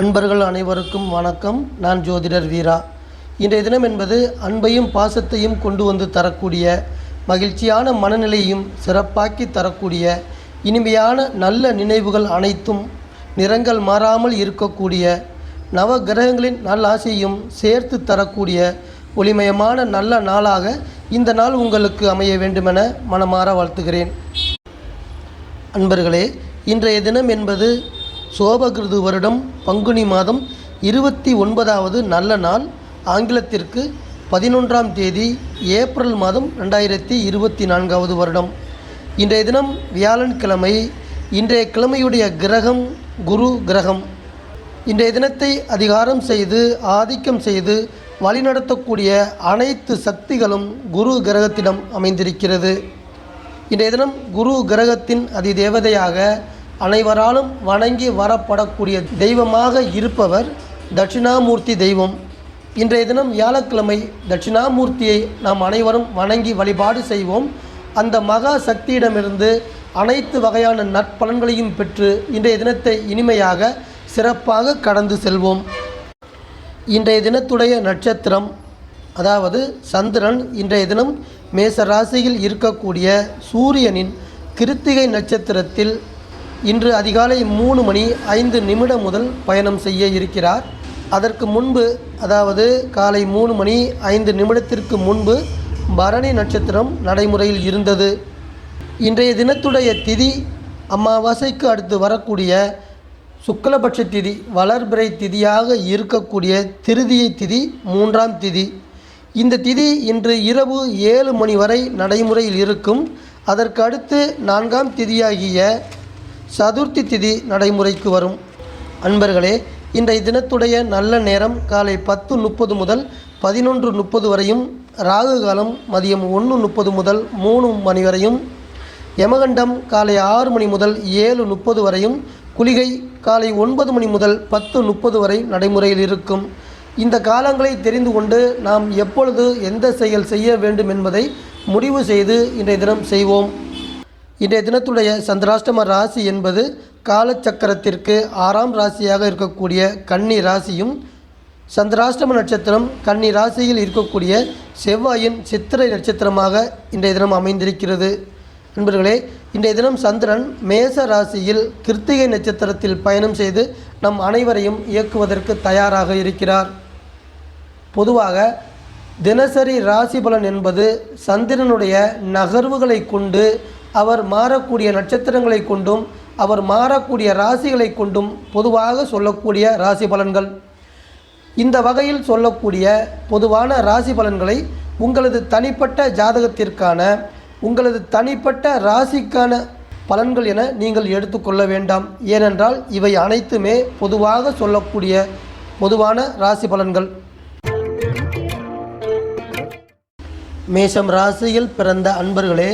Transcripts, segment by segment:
அன்பர்கள் அனைவருக்கும் வணக்கம். நான் ஜோதிடர் வீரா. இன்றைய தினம் என்பது அன்பையும் பாசத்தையும் கொண்டு வந்து தரக்கூடிய, மகிழ்ச்சியான மனநிலையும் சிறப்பாக்கி தரக்கூடிய, இனிமையான நல்ல நினைவுகள் அனைத்தும் நிறங்கள் மாறாமல் இருக்கக்கூடிய, நவ கிரகங்களின் நல்லாசையும் சேர்த்து தரக்கூடிய ஒளிமயமான நல்ல நாளாக இந்த நாள் உங்களுக்கு அமைய வேண்டுமென மனமாற வாழ்த்துகிறேன். அன்பர்களே, இன்றைய தினம் என்பது சோபகிருது வருடம் பங்குனி மாதம் 29வது நல்ல நாள். ஆங்கிலத்திற்கு 11ஆம் தேதி ஏப்ரல் மாதம் 2024வது வருடம். இன்றைய தினம் வியாழன்கிழமை. இன்றைய கிழமையுடைய கிரகம் குரு கிரகம். இன்றைய தினத்தை அதிகாரம் செய்து ஆதிக்கம் செய்து வழிநடத்தக்கூடிய அனைத்து சக்திகளும் குரு கிரகத்திடம் அமைந்திருக்கிறது. இன்றைய தினம் குரு கிரகத்தின் அதிதேவதையாக அனைவராலும் வணங்கி வரப்படக்கூடிய தெய்வமாக இருப்பவர் தட்சிணாமூர்த்தி தெய்வம். இன்றைய தினம் வியாழக்கிழமை. தட்சிணாமூர்த்தியை நாம் அனைவரும் வணங்கி வழிபாடு செய்வோம். அந்த மகா சக்தியிடமிருந்து அனைத்து வகையான நற்பலன்களையும் பெற்று இன்றைய தினத்தை இனிமையாக சிறப்பாக கடந்து செல்வோம். இன்றைய தினத்துடைய நட்சத்திரம், அதாவது சந்திரன், இன்றைய தினம் மேச ராசியில் இருக்கக்கூடிய சூரியனின் கிருத்திகை நட்சத்திரத்தில் இன்று அதிகாலை 3:05 முதல் பயணம் செய்ய இருக்கிறார். அதற்கு முன்பு, அதாவது காலை 3:05 முன்பு பரணி நட்சத்திரம் நடைமுறையில் இருந்தது. இன்றைய தினத்துடைய திதி அமாவாசைக்கு அடுத்து வரக்கூடிய சுக்லபட்ச திதி, வளர்பிறை திதியாக இருக்கக்கூடிய திருதியை திதி 3ஆம் திதி. இந்த திதி இன்று இரவு 7 மணி வரை நடைமுறையில் இருக்கும். அதற்கு அடுத்து 4ஆம் திதியாகிய சதுர்த்தி திதி நடைமுறைக்கு வரும். அன்பர்களே, இன்றைய தினத்துடைய நல்ல நேரம் காலை 10:30 முதல் 11:30 வரையும், ராகு காலம் மதியம் 1:30 முதல் 3 மணி வரையும், யமகண்டம் காலை 6 மணி முதல் 7:30 வரையும், குளிகை காலை 9 மணி முதல் 10:30 வரை நடைமுறையில் இருக்கும். இந்த காலங்களை தெரிந்து கொண்டு நாம் எப்பொழுது எந்த செயல் செய்ய வேண்டும் என்பதை முடிவு செய்து இன்றைய தினம் செய்வோம். இன்றைய தினத்துடைய சந்திராஷ்டம ராசி என்பது காலச்சக்கரத்திற்கு 6ஆம் ராசியாக இருக்கக்கூடிய கன்னி ராசியும், சந்திராஷ்டம நட்சத்திரம் கன்னி ராசியில் இருக்கக்கூடிய செவ்வாயின் சித்திரை நட்சத்திரமாக இன்றைய தினம் அமைந்திருக்கிறது. நண்பர்களே, இன்றைய தினம் சந்திரன் மேச ராசியில் கிருத்திகை நட்சத்திரத்தில் பயணம் செய்து நம் அனைவரையும் இயக்குவதற்கு தயாராக இருக்கிறார். பொதுவாக தினசரி ராசி பலன் என்பது சந்திரனுடைய நகர்வுகளை கொண்டு, அவர் மாறக்கூடிய நட்சத்திரங்களை கொண்டும், அவர் மாறக்கூடிய ராசிகளை கொண்டும் பொதுவாக சொல்லக்கூடிய ராசி பலன்கள். இந்த வகையில் சொல்லக்கூடிய பொதுவான ராசி பலன்களை உங்களது தனிப்பட்ட ஜாதகத்திற்கான, உங்களது தனிப்பட்ட ராசிக்கான பலன்கள் என நீங்கள் எடுத்துக்கொள்ள வேண்டாம். ஏனென்றால் இவை அனைத்துமே பொதுவாக சொல்லக்கூடிய பொதுவான ராசி பலன்கள். மேஷம் ராசியில் பிறந்த அன்பர்களே,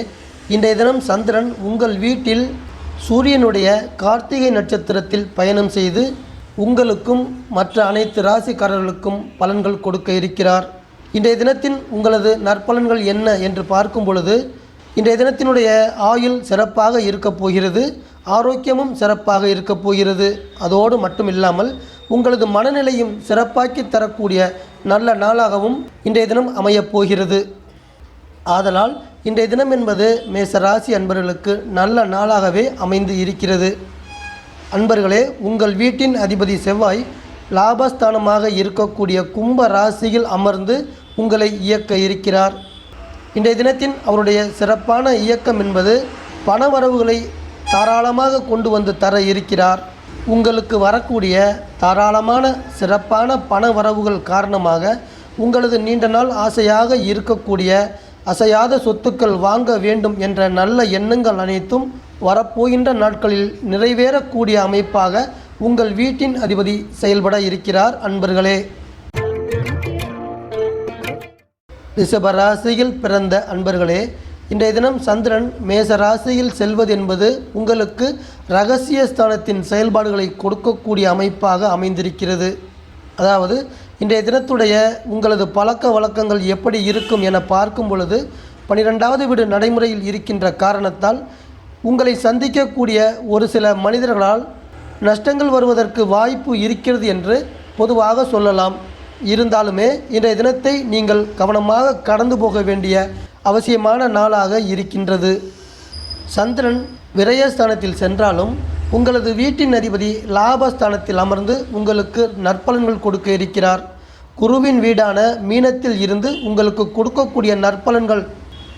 இன்றைய தினம் சந்திரன் உங்கள் வீட்டில் சூரியனுடைய கார்த்திகை நட்சத்திரத்தில் பயணம் செய்து உங்களுக்கும் மற்ற அனைத்து ராசிக்காரர்களுக்கும் பலன்கள் கொடுக்க இருக்கிறார். இன்றைய தினத்தின் உங்களது நற்பலன்கள் என்ன என்று பார்க்கும் பொழுது, இன்றைய தினத்தினுடைய ஆயுள் சிறப்பாக இருக்கப் போகிறது, ஆரோக்கியமும் சிறப்பாக இருக்கப் போகிறது. அதோடு மட்டும் இல்லாமல் உங்களது மனநிலையும் சிறப்பாக்கி தரக்கூடிய நல்ல நாளாகவும் இன்றைய தினம் அமையப் போகிறது. ஆதலால் இன்றைய தினம் என்பது மேசராசி அன்பர்களுக்கு நல்ல நாளாகவே அமைந்து இருக்கிறது. அன்பர்களே, உங்கள் வீட்டின் அதிபதி செவ்வாய் லாபஸ்தானமாக இருக்கக்கூடிய கும்ப ராசியில் அமர்ந்து உங்களை இயக்க இருக்கிறார். இன்றைய தினத்தின் அவருடைய சிறப்பான இயக்கம் என்பது பணவரவுகளை தாராளமாக கொண்டு வந்து தர இருக்கிறார். உங்களுக்கு வரக்கூடிய தாராளமான சிறப்பான பண வரவுகள் காரணமாக உங்களது நீண்ட நாள் ஆசையாக இருக்கக்கூடிய அசையாத சொத்துக்கள் வாங்க வேண்டும் என்ற நல்ல எண்ணங்கள் அனைத்தும் வரப்போகின்ற நாட்களில் நிறைவேறக்கூடிய அமைப்பாக உங்கள் வீட்டின் அதிபதி செயல்பட இருக்கிறார். அன்பர்களே, ரிஷப ராசியில் பிறந்த அன்பர்களே, இன்றைய தினம் சந்திரன் மேச ராசியில் செல்வது என்பது உங்களுக்கு இரகசிய ஸ்தானத்தின் செயல்பாடுகளை கொடுக்கக்கூடிய அமைப்பாக அமைந்திருக்கிறது. அதாவது இன்றைய தினத்துடைய உங்களது பழக்க வழக்கங்கள் எப்படி இருக்கும் என பார்க்கும் பொழுது 12வது வீடு நடைமுறையில் இருக்கின்ற காரணத்தால் உங்களை சந்திக்கக்கூடிய ஒரு சில மனிதர்களால் நஷ்டங்கள் வருவதற்கு வாய்ப்பு இருக்கிறது என்று பொதுவாக சொல்லலாம். இருந்தாலுமே இன்றைய தினத்தை நீங்கள் கவனமாக கடந்து போக வேண்டிய அவசியமான நாளாக இருக்கின்றது. சந்திரன் விரயஸ்தானத்தில் சென்றாலும் உங்களது வீட்டின் அதிபதி லாபஸ்தானத்தில் அமர்ந்து உங்களுக்கு நற்பலன்கள் கொடுக்க இருக்கிறார். குருவின் வீடான மீனத்தில் இருந்து உங்களுக்கு கொடுக்கக்கூடிய நற்பலன்கள்,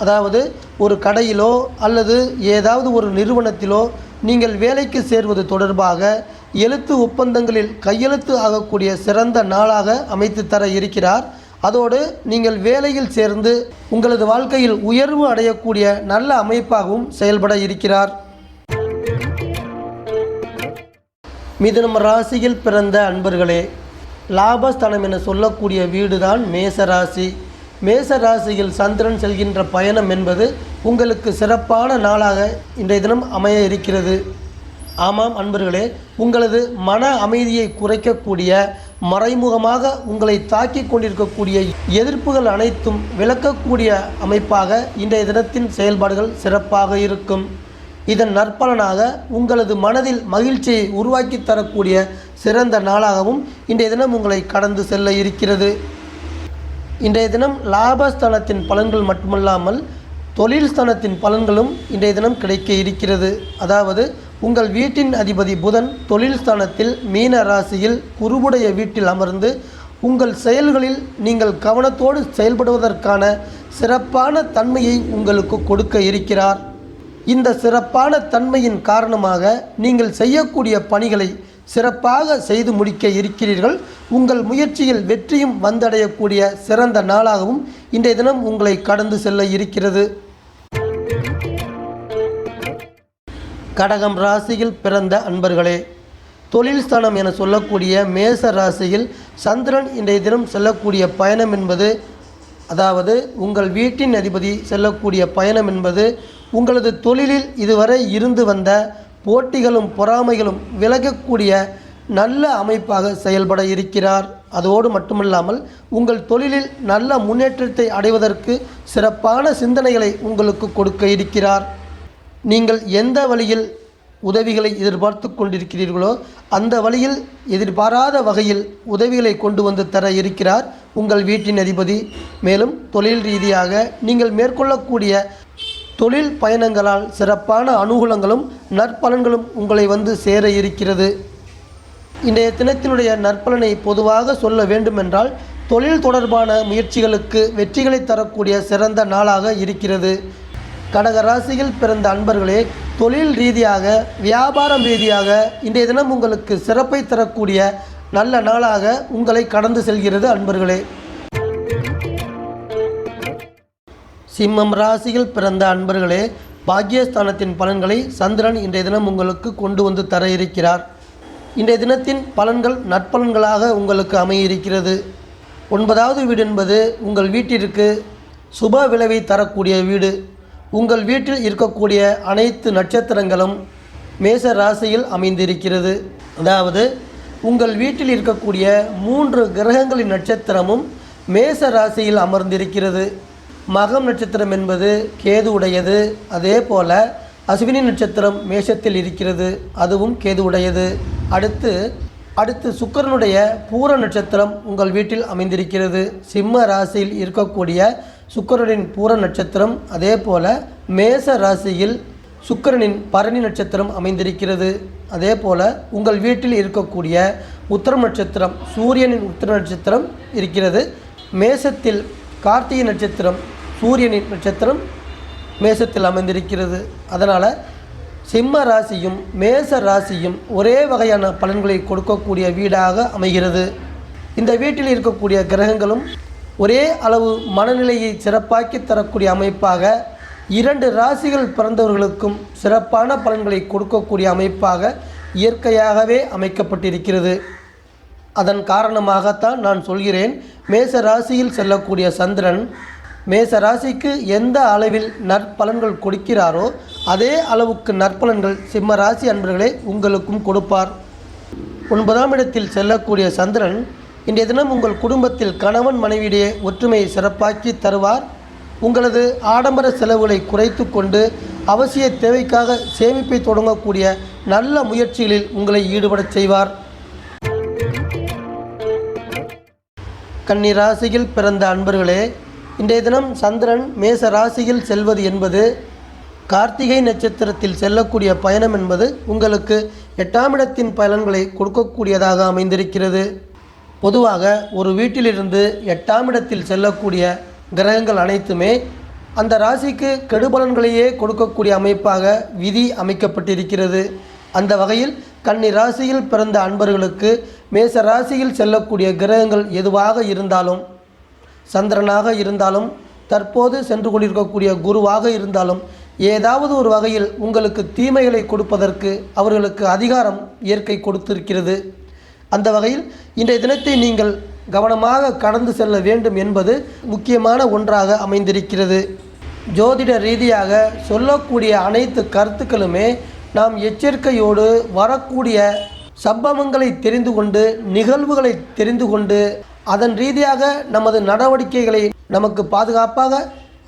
அதாவது ஒரு கடையிலோ அல்லது ஏதாவது ஒரு நிறுவனத்திலோ நீங்கள் வேலைக்கு சேர்வது தொடர்பாக எழுத்து ஒப்பந்தங்களில் கையெழுத்து ஆகக்கூடிய சிறந்த நாளாக அமைத்து தர இருக்கிறார். அதோடு நீங்கள் வேலையில் சேர்ந்து உங்களது வாழ்க்கையில் உயர்வு அடையக்கூடிய நல்ல அமைப்பாகவும் செயல்பட இருக்கிறார். மிதுனம் ராசியில் பிறந்த அன்பர்களே, லாபஸ்தானம் என சொல்லக்கூடிய வீடுதான் மேசராசி. மேசராசியில் சந்திரன் செல்கின்ற பயணம் என்பது உங்களுக்கு சிறப்பான நாளாக இன்றைய தினம் அமைய இருக்கிறது. ஆமாம் அன்பர்களே, உங்களது மன அமைதியை குறைக்கக்கூடிய, மறைமுகமாக உங்களை தாக்கி கொண்டிருக்கக்கூடிய எதிர்ப்புகள் அனைத்தும் விளக்கக்கூடிய அமைப்பாக இன்றைய தினத்தின் செயல்பாடுகள் சிறப்பாக இருக்கும். இதன் நற்பலனாக உங்களது மனதில் மகிழ்ச்சியை உருவாக்கி தரக்கூடிய சிறந்த நாளாகவும் இன்றைய தினம் உங்களை கடந்து செல்ல இருக்கிறது. இன்றைய தினம் லாபஸ்தானத்தின் பலன்கள் மட்டுமல்லாமல் தொழில் ஸ்தானத்தின் பலன்களும் இன்றைய தினம் கிடைக்க இருக்கிறது. அதாவது உங்கள் வீட்டின் அதிபதி புதன் தொழில் ஸ்தானத்தில் மீன ராசியில் குருவுடைய வீட்டில் அமர்ந்து உங்கள் செயல்களில் நீங்கள் கவனத்தோடு செயல்படுவதற்கான சிறப்பான தன்மையை உங்களுக்கு கொடுக்க இருக்கிறார். இந்த சிறப்பான தன்மையின் காரணமாக நீங்கள் செய்யக்கூடிய பணிகளை சிறப்பாக செய்து முடிக்க இருக்கிறீர்கள். உங்கள் முயற்சியில் வெற்றியும் வந்தடையக்கூடிய சிறந்த நாளாகவும் இன்றைய தினம் உங்களை கடந்து செல்ல இருக்கிறது. கடகம் ராசியில் பிறந்த அன்பர்களே, தொழில் ஸ்தானம் என சொல்லக்கூடிய மேச ராசியில் சந்திரன் இன்றைய தினம் செல்லக்கூடிய பயணம் என்பது, அதாவது உங்கள் வீட்டின் அதிபதி செல்லக்கூடிய பயணம் என்பது உங்களது தொழிலில் இதுவரை இருந்து வந்த போட்டிகளும் பொறாமைகளும் விலகக்கூடிய நல்ல அமைப்பாக செயல்பட இருக்கிறார். அதோடு மட்டுமல்லாமல் உங்கள் தொழிலில் நல்ல முன்னேற்றத்தை அடைவதற்கு சிறப்பான சிந்தனைகளை உங்களுக்கு கொடுக்க இருக்கிறார். நீங்கள் எந்த வழியில் உதவிகளை எதிர்பார்த்து கொண்டிருக்கிறீர்களோ அந்த வழியில் எதிர்பாராத வகையில் உதவிகளை கொண்டு வந்து தர இருக்கிறார் உங்கள் வீட்டின் அதிபதி. மேலும் தொழில் ரீதியாக நீங்கள் மேற்கொள்ளக்கூடிய தொழில் பயணங்களால் சிறப்பான அனுகூலங்களும் நற்பலன்களும் உங்களை வந்து சேர இருக்கிறது. இன்றைய தினத்தினுடைய நற்பலனை பொதுவாக சொல்ல வேண்டுமென்றால் தொழில் தொடர்பான முயற்சிகளுக்கு வெற்றிகளை தரக்கூடிய சிறந்த நாளாக இருக்கிறது. கடக ராசியில் பிறந்த அன்பர்களே, தொழில் ரீதியாக வியாபாரம் ரீதியாக இன்றைய தினம் உங்களுக்கு சிறப்பை தரக்கூடிய நல்ல நாளாக உங்களை கடந்து செல்கிறது அன்பர்களே. சிம்மம் ராசியில் பிறந்த அன்பர்களே, பாக்கியஸ்தானத்தின் பலன்களை சந்திரன் இன்றைய தினம் உங்களுக்கு கொண்டு வந்து தர இருக்கிறார். இன்றைய தினத்தின் பலன்கள் நற்பலன்களாக உங்களுக்கு அமைய இருக்கிறது. 9வது வீடு என்பது உங்கள் வீட்டிற்கு சுப விளைவை தரக்கூடிய வீடு. உங்கள் வீட்டில் இருக்கக்கூடிய அனைத்து நட்சத்திரங்களும் மேச ராசியில் அமைந்திருக்கிறது. அதாவது உங்கள் வீட்டில் இருக்கக்கூடிய 3 கிரகங்களின் நட்சத்திரமும் மேச ராசியில் அமர்ந்திருக்கிறது. மகம் நட்சத்திரம் என்பது கேது உடையது. அதே போல் அஸ்வினி நட்சத்திரம் மேஷத்தில் இருக்கிறது, அதுவும் கேது உடையது. அடுத்து சுக்கிரனுடைய பூர நட்சத்திரம் உங்கள் வீட்டில் அமைந்திருக்கிறது. சிம்ம ராசியில் இருக்கக்கூடிய சுக்கிரனின் பூர நட்சத்திரம், அதே போல் மேச ராசியில் சுக்கிரனின் பரணி நட்சத்திரம் அமைந்திருக்கிறது. அதே போல் உங்கள் வீட்டில் இருக்கக்கூடிய உத்திரம் நட்சத்திரம், சூரியனின் உத்திர நட்சத்திரம் இருக்கிறது. மேசத்தில் கார்த்திகை நட்சத்திரம், சூரியனின் நட்சத்திரம் மேசத்தில் அமைந்திருக்கிறது. அதனால் சிம்ம ராசியும் மேச ராசியும் ஒரே வகையான பலன்களை கொடுக்கக்கூடிய வீடாக அமைகிறது. இந்த வீட்டில் இருக்கக்கூடிய கிரகங்களும் ஒரே அளவு மனநிலையை சிறப்பாக்கி தரக்கூடிய அமைப்பாக 2 ராசிகள் பிறந்தவர்களுக்கும் சிறப்பான பலன்களை கொடுக்கக்கூடிய அமைப்பாக இயற்கையாகவே அமைக்கப்பட்டிருக்கிறது. அதன் காரணமாகத்தான் நான் சொல்கிறேன், மேச ராசியில் செல்லக்கூடிய சந்திரன் மேச ராசிக்கு எந்த அளவில் நற்பலன்கள் கொடுக்கிறாரோ அதே அளவுக்கு நற்பலன்கள் சிம்ம ராசி அன்பர்களே உங்களுக்கும் கொடுப்பார். 9ஆம் இடத்தில் செல்லக்கூடிய சந்திரன் இன்றைய தினம் உங்கள் குடும்பத்தில் கணவன் மனைவியிடையே ஒற்றுமையை சிறப்பாக்கி தருவார். உங்களது ஆடம்பர செலவுகளை குறைத்து கொண்டு அவசிய தேவைக்காக சேமிப்பை தொடங்கக்கூடிய நல்ல முயற்சிகளில் உங்களை ஈடுபடச் செய்வார். கன்னி ராசியில் பிறந்த அன்பர்களே, இன்றைய தினம் சந்திரன் மேச ராசியில் செல்வது என்பது, கார்த்திகை நட்சத்திரத்தில் செல்லக்கூடிய பயணம் என்பது உங்களுக்கு 8ஆம் இடத்தின் பலன்களை கொடுக்கக்கூடியதாக அமைந்திருக்கிறது. பொதுவாக ஒரு வீட்டிலிருந்து 8ஆம் இடத்தில் செல்லக்கூடிய கிரகங்கள் அனைத்துமே அந்த ராசிக்கு கெடுபலன்களையே கொடுக்கக்கூடிய அமைப்பாக விதி அமைக்கப்பட்டிருக்கிறது. அந்த வகையில் கன்னி ராசியில் பிறந்த அன்பர்களுக்கு மேச ராசியில் செல்லக்கூடிய கிரகங்கள் எதுவாக இருந்தாலும், சந்திரனாக இருந்தாலும், தற்போது சென்று கொண்டிருக்கக்கூடிய குருவாக இருந்தாலும், ஏதாவது ஒரு வகையில் உங்களுக்கு தீமைகளை கொடுப்பதற்கு அவர்களுக்கு அதிகாரம் இயற்கை கொடுத்திருக்கிறது. அந்த வகையில் இன்றைய தினத்தை நீங்கள் கவனமாக கடந்து செல்ல வேண்டும் என்பது முக்கியமான ஒன்றாக அமைந்திருக்கிறது. ஜோதிட ரீதியாக சொல்லக்கூடிய அனைத்து கருத்துக்களுமே நாம் எச்சரிக்கையோடு வரக்கூடிய சம்பவங்களை தெரிந்து கொண்டு, நிகழ்வுகளை தெரிந்து கொண்டு, அதன் ரீதியாக நமது நடவடிக்கைகளை நமக்கு பாதுகாப்பாக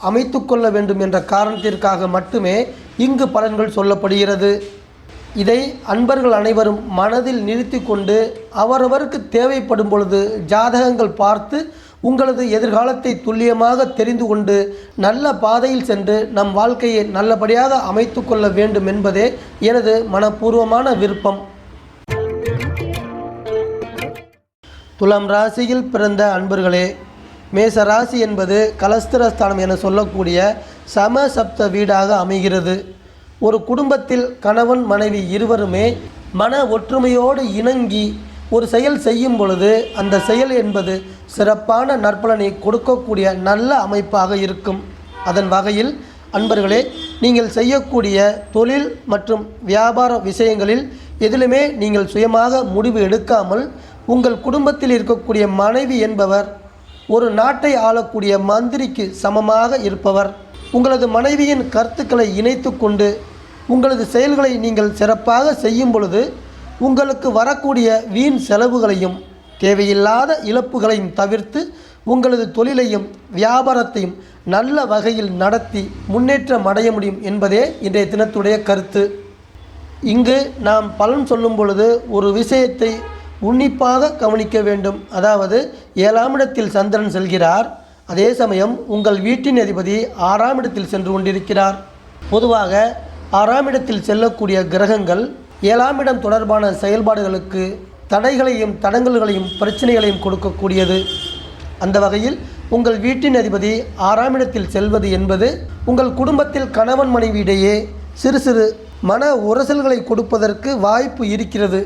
அமைத்து கொள்ள வேண்டும் என்ற காரணத்திற்காக மட்டுமே இங்கு பலன்கள் சொல்லப்படுகிறது. இதை அன்பர்கள் அனைவரும் மனதில் நிறுத்தி கொண்டு அவரவருக்கு தேவைப்படும் பொழுது ஜாதகங்கள் பார்த்து உங்களது எதிர்காலத்தை துல்லியமாக தெரிந்து கொண்டு நல்ல பாதையில் சென்று நம் வாழ்க்கையை நல்லபடியாக அமைத்து கொள்ள வேண்டும் என்பதே எனது மனப்பூர்வமான விருப்பம். துலாம் ராசியில் பிறந்த அன்பர்களே, மேச ராசி என்பது கலஸ்திரஸ்தானம் என சொல்லக்கூடிய சமசப்த வீடாக அமைகிறது. ஒரு குடும்பத்தில் கணவன் மனைவி இருவருமே மன ஒற்றுமையோடு இணங்கி ஒரு செயல் செய்யும் பொழுது அந்த செயல் என்பது சிறப்பான நற்பலனை கொடுக்கக்கூடிய நல்ல அமைப்பாக இருக்கும். அதன் வகையில் அன்பர்களே, நீங்கள் செய்யக்கூடிய தொழில் மற்றும் வியாபார விஷயங்களில் எதிலுமே நீங்கள் சுயமாக முடிவு எடுக்காமல் உங்கள் குடும்பத்தில் இருக்கக்கூடிய மனைவி என்பவர் ஒரு நாட்டை ஆளக்கூடிய மந்திரிக்கு சமமாக இருப்பவர். உங்களது மனைவியின் கருத்துக்களை இணைத்து கொண்டு உங்களது செயல்களை நீங்கள் சிறப்பாக செய்யும் பொழுது உங்களுக்கு வரக்கூடிய வீண் செலவுகளையும் தேவையில்லாத இழப்புகளையும் தவிர்த்து உங்களது தொழிலையும் வியாபாரத்தையும் நல்ல வகையில் நடத்தி முன்னேற்றம் அடைய முடியும் என்பதே இன்றைய தினத்துடைய கருத்து. இங்கு நாம் பலன் சொல்லும் பொழுது ஒரு விஷயத்தை உன்னிப்பாக கவனிக்க வேண்டும். அதாவது 7ஆம் இடத்தில் சந்திரன் செல்கிறார், அதே சமயம் உங்கள் வீட்டின் அதிபதி 6ஆம் இடத்தில் சென்று கொண்டிருக்கிறார். பொதுவாக 6ஆம் இடத்தில் செல்லக்கூடிய கிரகங்கள் 7ஆம் இடம் தொடர்பான செயல்பாடுகளுக்கு தடைகளையும் தடங்கல்களையும் பிரச்சனைகளையும் கொடுக்கக்கூடியது. அந்த வகையில் உங்கள் வீட்டின் அதிபதி 6ஆம் இடத்தில் செல்வது என்பது உங்கள் குடும்பத்தில் கணவன் மனைவியிடையே சிறு சிறு மன உரசல்களை கொடுப்பதற்கு வாய்ப்பு இருக்கிறது.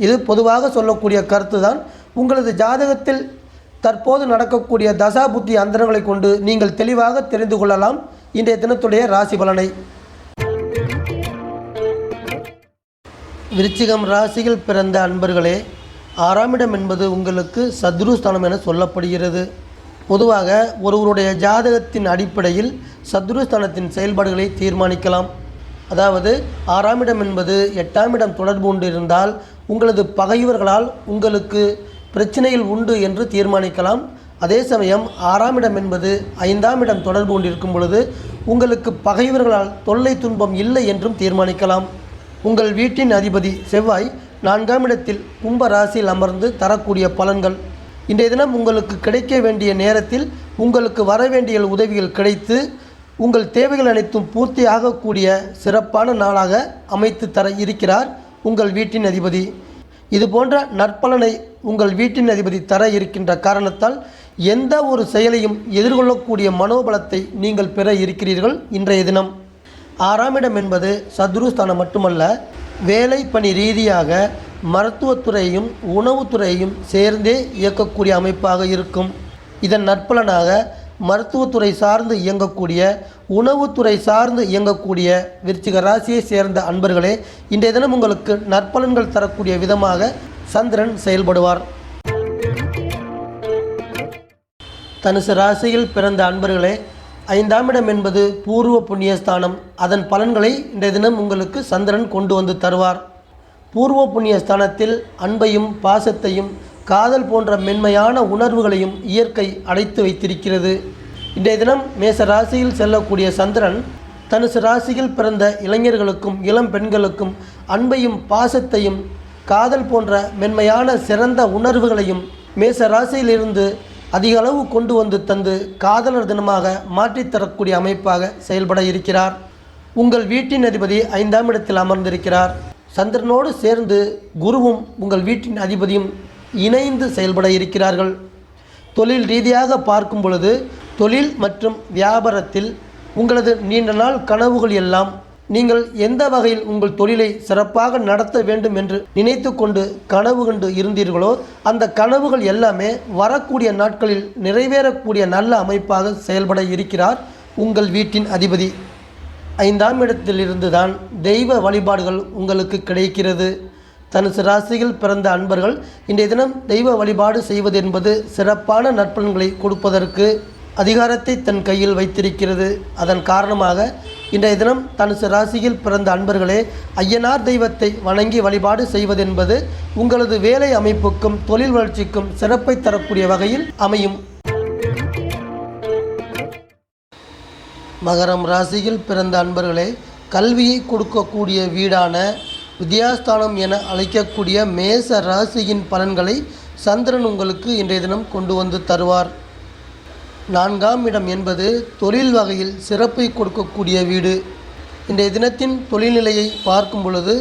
இது பொதுவாக சொல்லக்கூடிய கருத்து தான். உங்களது ஜாதகத்தில் தற்போது நடக்கக்கூடிய தசா புத்தி அந்தரங்களை கொண்டு நீங்கள் தெளிவாக தெரிந்து கொள்ளலாம் இன்றைய தினத்துடைய ராசி பலனை. விருச்சிகம் ராசியில் பிறந்த அன்பர்களே, 6ஆம் இடம் என்பது உங்களுக்கு சத்ருஸ்தானம் என சொல்லப்படுகிறது. பொதுவாக ஒருவருடைய ஜாதகத்தின் அடிப்படையில் சத்ருஸ்தானத்தின் செயல்பாடுகளை தீர்மானிக்கலாம். அதாவது 6ஆம் இடம் என்பது 8ஆம் இடம் தொடர்பு உண்டு இருந்தால் உங்களது பகைவர்களால் உங்களுக்கு பிரச்சனைகள் உண்டு என்று தீர்மானிக்கலாம். அதே சமயம் 6ஆம் இடம் என்பது 5ஆம் இடம் தொடர்பு கொண்டிருக்கும் பொழுது உங்களுக்கு பகைவர்களால் தொல்லை துன்பம் இல்லை என்றும் தீர்மானிக்கலாம். உங்கள் வீட்டின் அதிபதி செவ்வாய் 4ஆம் இடத்தில் கும்ப ராசியில் அமர்ந்து தரக்கூடிய பலன்கள். இன்றைய தினம் உங்களுக்கு கிடைக்க வேண்டிய நேரத்தில் உங்களுக்கு வர வேண்டிய உதவிகள் கிடைத்து உங்கள் தேவைகள் அனைத்தும் பூர்த்தி ஆகக்கூடிய சிறப்பான நாளாக அமைத்து தர இருக்கிறார் உங்கள் வீட்டின் அதிபதி. இது போன்ற நற்பலனை உங்கள் வீட்டின் அதிபதி தர இருக்கின்ற காரணத்தால் எந்த ஒரு செயலையும் எதிர்கொள்ளக்கூடிய மனோபலத்தை நீங்கள் பெற இருக்கிறீர்கள். இன்றைய தினம் 6ஆம் இடம் என்பது சத்ருஸ்தானம் மட்டுமல்ல, வேலை பணி ரீதியாக மருத்துவத்துறையையும் உணவுத்துறையையும் சேர்ந்தே இயக்கக்கூடிய அமைப்பாக இருக்கும். இதன் நற்பலனாக மருத்துவத்துறை சார்ந்து இயங்கக்கூடிய உணவுத்துறை சார்ந்து இயங்கக்கூடிய விருச்சிக ராசியை சேர்ந்த அன்பர்களே, இன்றைய தினம் உங்களுக்கு நற்பலன்கள் தரக்கூடிய விதமாக சந்திரன் செயல்படுவார். தனுசு ராசியில் பிறந்த அன்பர்களே, 5ஆம் இடம் என்பது பூர்வ புண்ணியஸ்தானம். அதன் பலன்களை இன்றைய தினம் உங்களுக்கு சந்திரன் கொண்டு வந்து தருவார். பூர்வ புண்ணியஸ்தானத்தில் அன்பையும் பாசத்தையும் காதல் போன்ற மென்மையான உணர்வுகளையும் இயற்கை அடைத்து வைத்திருக்கிறது. இன்றைய தினம் மேச ராசியில் செல்லக்கூடிய சந்திரன் தனுசு ராசியில் பிறந்த இளைஞர்களுக்கும் இளம் பெண்களுக்கும் அன்பையும் பாசத்தையும் காதல் போன்ற மென்மையான சிறந்த உணர்வுகளையும் மேச ராசியிலிருந்து அதிக அளவு கொண்டு வந்து தந்து காதலர் தினமாக மாற்றித்தரக்கூடிய அமைப்பாக செயல்பட இருக்கிறார். உங்கள் வீட்டின் அதிபதி 5ஆம் இடத்தில் அமர்ந்திருக்கிறார். சந்திரனோடு சேர்ந்து குருவும் உங்கள் வீட்டின் அதிபதியும் இணைந்து செயல்பட இருக்கிறார்கள். தொழில் ரீதியாக பார்க்கும் பொழுது தொழில் மற்றும் வியாபாரத்தில் உங்களது நீண்ட நாள் கனவுகள் எல்லாம் நீங்கள் எந்த வகையில் உங்கள் தொழிலை சிறப்பாக நடத்த வேண்டும் என்று நினைத்து கொண்டு கனவு கண்டு இருந்தீர்களோ அந்த கனவுகள் எல்லாமே வரக்கூடிய நாட்களில் நிறைவேறக்கூடிய நல்ல அமைப்பாக செயல்பட இருக்கிறார் உங்கள் வீட்டின் அதிபதி. 5ஆம் இடத்திலிருந்து தான் தெய்வ வழிபாடுகள் உங்களுக்கு கிடைக்கிறது. தனுசு ராசியில் பிறந்த அன்பர்கள் இன்றைய தினம் தெய்வ வழிபாடு செய்வது என்பது சிறப்பான நற்பலன்களை கொடுப்பதற்கு அதிகாரத்தை தன் கையில் வைத்திருக்கிறது. அதன் காரணமாக இன்றைய தினம் தனுசு ராசியில் பிறந்த அன்பர்களே ஐயனார் தெய்வத்தை வணங்கி வழிபாடு செய்வதென்பது உங்களது வேலை அமைப்புக்கும் தொழில் வளர்ச்சிக்கும் சிறப்பை தரக்கூடிய வகையில் அமையும். மகரம் ராசியில் பிறந்த அன்பர்களே கல்வியை கொடுக்கக்கூடிய வீடான வித்யாஸ்தானம் என அழைக்கக்கூடிய மேச ராசியின் பலன்களை சந்திரன் உங்களுக்கு இன்றைய தினம் கொண்டு வந்து தருவார். 4ஆம் இடம் என்பது தொழில் வகையில் சிறப்பை கொடுக்கக்கூடிய வீடு. இன்றைய தினத்தின் தொழில்நிலையை பார்க்கும் பொழுது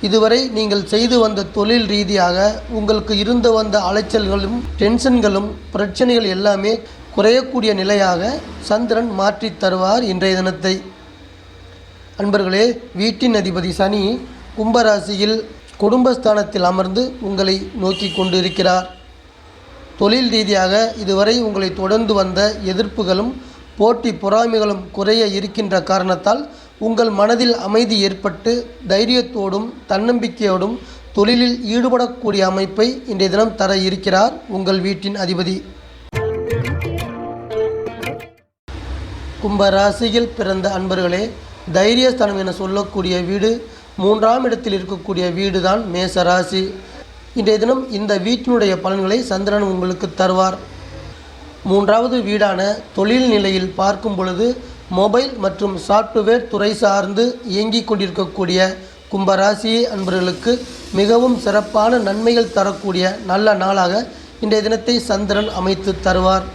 இதுவரை நீங்கள் செய்து வந்த தொழில் ரீதியாக உங்களுக்கு இருந்து வந்த அலைச்சல்களும் டென்ஷன்களும் பிரச்சனைகள் எல்லாமே குறையக்கூடிய நிலையாக சந்திரன் மாற்றி தருவார் இன்றைய தினத்தை. அன்பர்களே, வீட்டின் அதிபதி சனி கும்பராசியில் குடும்பஸ்தானத்தில் அமர்ந்து உங்களை நோக்கி கொண்டிருக்கிறார். தொழில் ரீதியாக இதுவரை உங்களை தொடர்ந்து வந்த எதிர்ப்புகளும் போட்டி பொறாமைகளும் குறைய இருக்கின்ற காரணத்தால் உங்கள் மனதில் அமைதி ஏற்பட்டு தைரியத்தோடும் தன்னம்பிக்கையோடும் தொழிலில் ஈடுபடக்கூடிய அமைப்பை இன்றைய தினம் தர இருக்கிறார் உங்கள் வீட்டின் அதிபதி. கும்பராசியில் பிறந்த அன்பர்களே, தைரியஸ்தானம் என சொல்லக்கூடிய வீடு 3ஆம் இடத்தில் இருக்கக்கூடிய வீடு தான் மேசராசி. இன்றைய தினம் இந்த வீட்டினுடைய பலன்களை சந்திரன் உங்களுக்கு தருவார். 3வது வீடான தொழில் நிலையில் பார்க்கும் பொழுது மொபைல் மற்றும் சாஃப்ட்வேர் துறை சார்ந்து இயங்கிக் கொண்டிருக்கக்கூடிய கும்பராசி அன்பர்களுக்கு மிகவும் சிறப்பான நன்மைகள் தரக்கூடிய நல்ல நாளாக இன்றைய தினத்தை சந்திரன் அமைத்து தருவார்.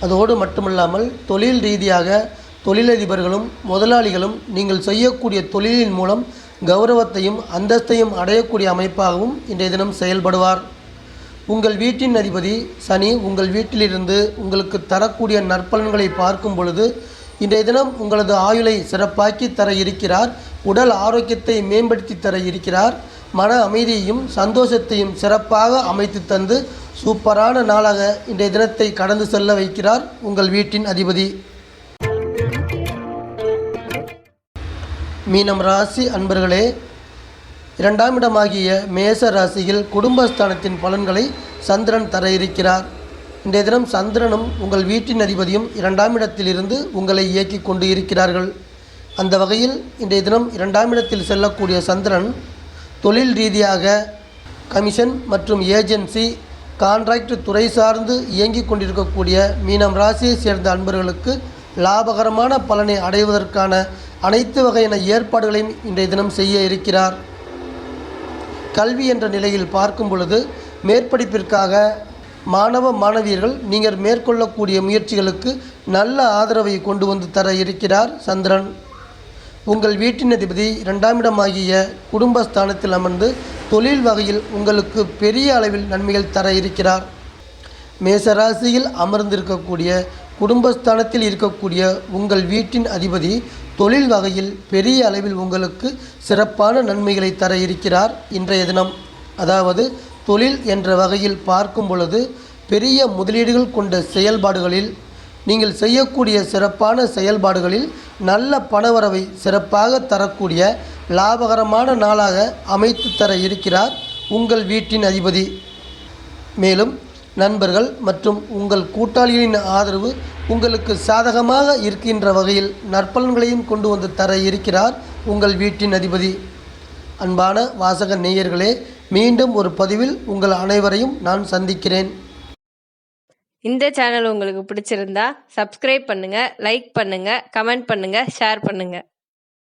அதோடு மட்டுமல்லாமல் தொழில் ரீதியாக தொழிலதிபர்களும் முதலாளிகளும் நீங்கள் செய்யக்கூடிய தொழிலின் மூலம் கௌரவத்தையும் அந்தஸ்தையும் அடையக்கூடிய அமைப்பாகவும் இன்றைய தினம் செயல்படுவார். உங்கள் வீட்டின் அதிபதி சனி உங்கள் வீட்டிலிருந்து உங்களுக்கு தரக்கூடிய நற்பலன்களை பார்க்கும் பொழுது இன்றைய தினம் உங்களது ஆயுளை சிறப்பாக்கி தர இருக்கிறார். உடல் ஆரோக்கியத்தை மேம்படுத்தி தர இருக்கிறார். மன அமைதியையும் சந்தோஷத்தையும் சிறப்பாக அமைத்து தந்து சூப்பரான நாளாக இன்றைய தினத்தை கடந்து செல்ல வைக்கிறார் உங்கள் வீட்டின் அதிபதி. மீனம் ராசி அன்பர்களே, 2ஆம் இடமாகிய மேச ராசியில் குடும்பஸ்தானத்தின் பலன்களை சந்திரன் தர இருக்கிறார். இன்றைய தினம் சந்திரனும் உங்கள் வீட்டின் அதிபதியும் 2ஆம் இடத்திலிருந்து உங்களை இயக்கி கொண்டு இருக்கிறார்கள். அந்த வகையில் இன்றைய தினம் 2ஆம் இடத்தில் செல்லக்கூடிய சந்திரன் தொழில் ரீதியாக கமிஷன் மற்றும் ஏஜென்சி கான்ட்ராக்ட் துறை சார்ந்து இயங்கிக் கொண்டிருக்கக்கூடிய மீனம் ராசியை சேர்ந்த அன்பர்களுக்கு லாபகரமான பலனை அடைவதற்கான அனைத்து வகையான ஏற்பாடுகளையும் இன்றைய தினம் செய்ய இருக்கிறார். கல்வி என்ற நிலையில் பார்க்கும் பொழுது மேற்படிப்பிற்காக மாணவ மாணவியர்கள் நீங்கள் மேற்கொள்ளக்கூடிய முயற்சிகளுக்கு நல்ல ஆதரவை கொண்டு வந்து தர இருக்கிறார் சந்திரன். உங்கள் வீட்டின் அதிபதி 2ஆம் இடமாகிய குடும்பஸ்தானத்தில் அமர்ந்து தொழில் வகையில் உங்களுக்கு பெரிய அளவில் நன்மைகள் தர இருக்கிறார். மேசராசியில் அமர்ந்திருக்கக்கூடிய குடும்பஸ்தானத்தில் இருக்கக்கூடிய உங்கள் வீட்டின் அதிபதி தொழில் வகையில் பெரிய அளவில் உங்களுக்கு சிறப்பான நன்மைகளை தர இருக்கிறார் இன்றைய தினம். அதாவது தொழில் என்ற வகையில் பார்க்கும் பொழுது பெரிய முதலீடுகள் கொண்ட செயல்பாடுகளில் நீங்கள் செய்யக்கூடிய சிறப்பான செயல்பாடுகளில் நல்ல பணவரவை சிறப்பாக தரக்கூடிய லாபகரமான நாளாக அமைத்து தர இருக்கிறார் உங்கள் வீட்டின் அதிபதி. மேலும் நண்பர்கள் மற்றும் உங்கள் கூட்டாளிகளின் ஆதரவு உங்களுக்கு சாதகமாக இருக்கின்ற வகையில் நற்பலன்களையும் கொண்டு வந்து தர இருக்கிறார் உங்கள் வீட்டின் அதிபதி. அன்பான வாசக நேயர்களே, மீண்டும் ஒரு பதிவில் உங்கள் அனைவரையும் நான் சந்திக்கிறேன். இந்த சேனல் உங்களுக்கு பிடிச்சிருந்தா சப்ஸ்கிரைப் பண்ணுங்கள், லைக் பண்ணுங்கள், கமெண்ட் பண்ணுங்கள், ஷேர் பண்ணுங்கள்.